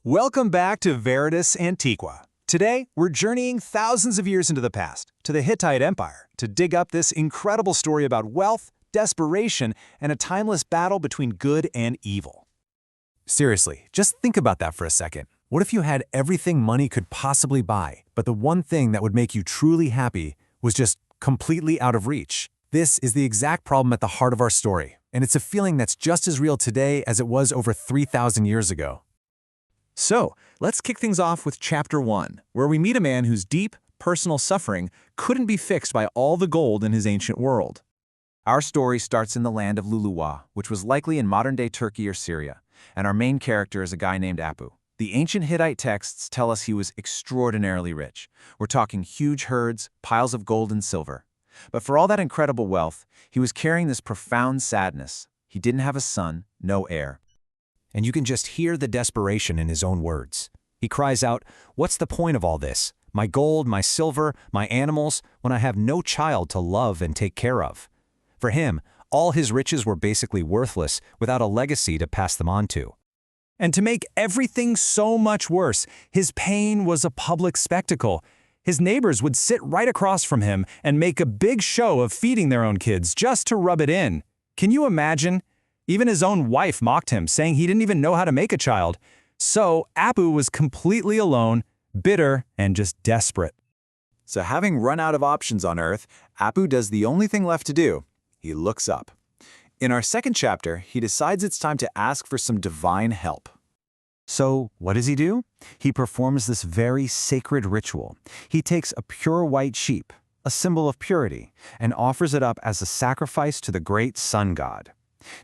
Welcome back to Veritas Antiqua. Today, we're journeying thousands of years into the past, to the Hittite Empire, to dig up this incredible story about wealth, desperation, and a timeless battle between good and evil. Seriously, just think about that for a second. What if you had everything money could possibly buy, but the one thing that would make you truly happy was just completely out of reach? This is the exact problem at the heart of our story, and it's a feeling that's just as real today as it was over 3,000 years ago. So, let's kick things off with Chapter 1, where we meet a man whose deep, personal suffering couldn't be fixed by all the gold in his ancient world. Our story starts in the land of Luluwa, which was likely in modern-day Turkey or Syria, and our main character is a guy named Appu. The ancient Hittite texts tell us he was extraordinarily rich. We're talking huge herds, piles of gold and silver. But for all that incredible wealth, he was carrying this profound sadness. He didn't have a son, no heir. And you can just hear the desperation in his own words. He cries out, "What's the point of all this? My gold, my silver, my animals, when I have no child to love and take care of?" For him, all his riches were basically worthless without a legacy to pass them on to. And to make everything so much worse, his pain was a public spectacle. His neighbors would sit right across from him and make a big show of feeding their own kids just to rub it in. Can you imagine? Even his own wife mocked him, saying he didn't even know how to make a child. So Appu was completely alone, bitter, and just desperate. So having run out of options on Earth, Appu does the only thing left to do. He looks up. In our second chapter, he decides it's time to ask for some divine help. So what does he do? He performs this very sacred ritual. He takes a pure white sheep, a symbol of purity, and offers it up as a sacrifice to the great sun god.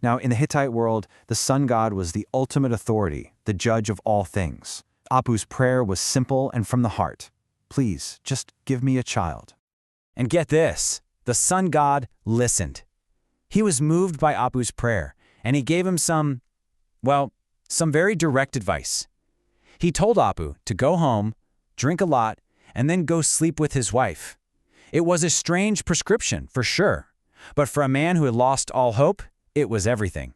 Now, in the Hittite world, the sun god was the ultimate authority, the judge of all things. Appu's prayer was simple and from the heart. "Please, just give me a child." And get this, the sun god listened. He was moved by Appu's prayer, and he gave him some very direct advice. He told Appu to go home, drink a lot, and then go sleep with his wife. It was a strange prescription, for sure, but for a man who had lost all hope, it was everything.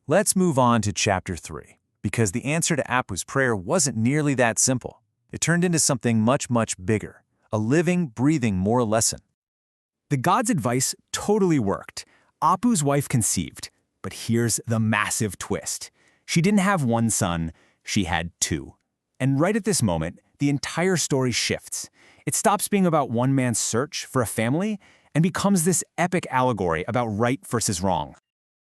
Let's move on to Chapter 3, because the answer to Appu's prayer wasn't nearly that simple. It turned into something much, much bigger, a living, breathing moral lesson. The god's advice totally worked. Appu's wife conceived, but here's the massive twist. She didn't have one son, she had two. And right at this moment, the entire story shifts. It stops being about one man's search for a family and becomes this epic allegory about right versus wrong.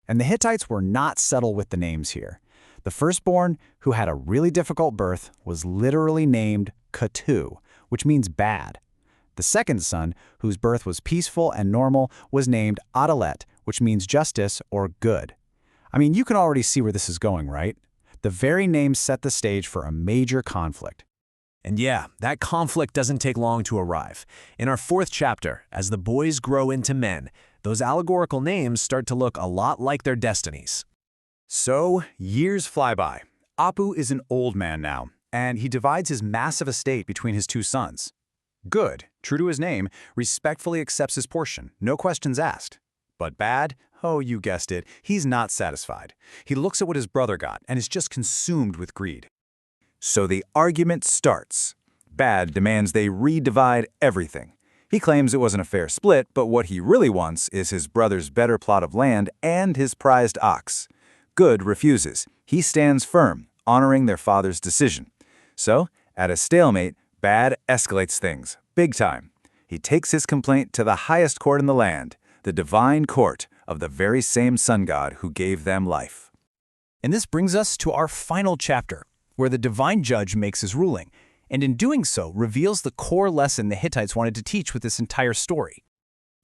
And the Hittites were not subtle with the names here. The firstborn, who had a really difficult birth, was literally named Katu, which means bad. The second son, whose birth was peaceful and normal, was named Adalet, which means justice or good. I mean, you can already see where this is going, right? The very name set the stage for a major conflict. And yeah, that conflict doesn't take long to arrive. In our fourth chapter, as the boys grow into men, those allegorical names start to look a lot like their destinies. So, years fly by. Appu is an old man now, and he divides his massive estate between his two sons. Good, true to his name, respectfully accepts his portion, no questions asked. But bad? Oh, you guessed it, he's not satisfied. He looks at what his brother got and is just consumed with greed. So the argument starts. Bad demands they redivide everything. He claims it wasn't a fair split, but what he really wants is his brother's better plot of land and his prized ox. Good refuses. He stands firm, honoring their father's decision. So, at a stalemate, Bad escalates things, big time. He takes his complaint to the highest court in the land, the divine court of the very same sun god who gave them life. And this brings us to our final chapter, where the divine judge makes his ruling, and in doing so reveals the core lesson the Hittites wanted to teach with this entire story.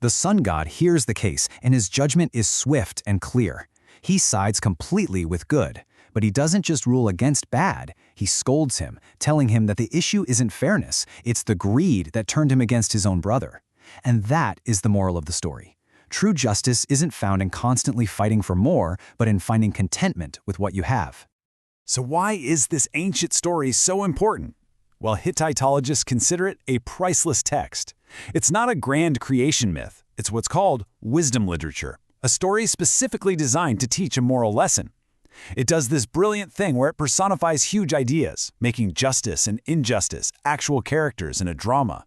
The sun god hears the case, and his judgment is swift and clear. He sides completely with good, but he doesn't just rule against bad, he scolds him, telling him that the issue isn't fairness, it's the greed that turned him against his own brother. And that is the moral of the story. True justice isn't found in constantly fighting for more, but in finding contentment with what you have. So why is this ancient story so important? Well, Hittitologists consider it a priceless text. It's not a grand creation myth. It's what's called wisdom literature, a story specifically designed to teach a moral lesson. It does this brilliant thing where it personifies huge ideas, making justice and injustice actual characters in a drama.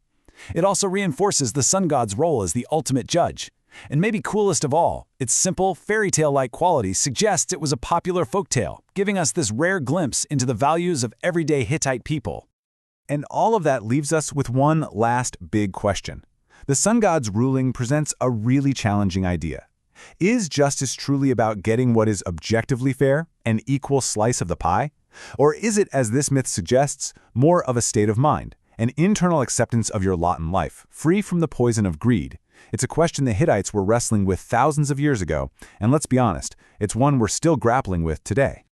It also reinforces the sun god's role as the ultimate judge. And maybe coolest of all, its simple, fairy tale-like quality suggests it was a popular folktale, giving us this rare glimpse into the values of everyday Hittite people. And all of that leaves us with one last big question. The sun god's ruling presents a really challenging idea. Is justice truly about getting what is objectively fair, an equal slice of the pie? Or is it, as this myth suggests, more of a state of mind, an internal acceptance of your lot in life, free from the poison of greed? It's a question the Hittites were wrestling with thousands of years ago, and let's be honest, it's one we're still grappling with today.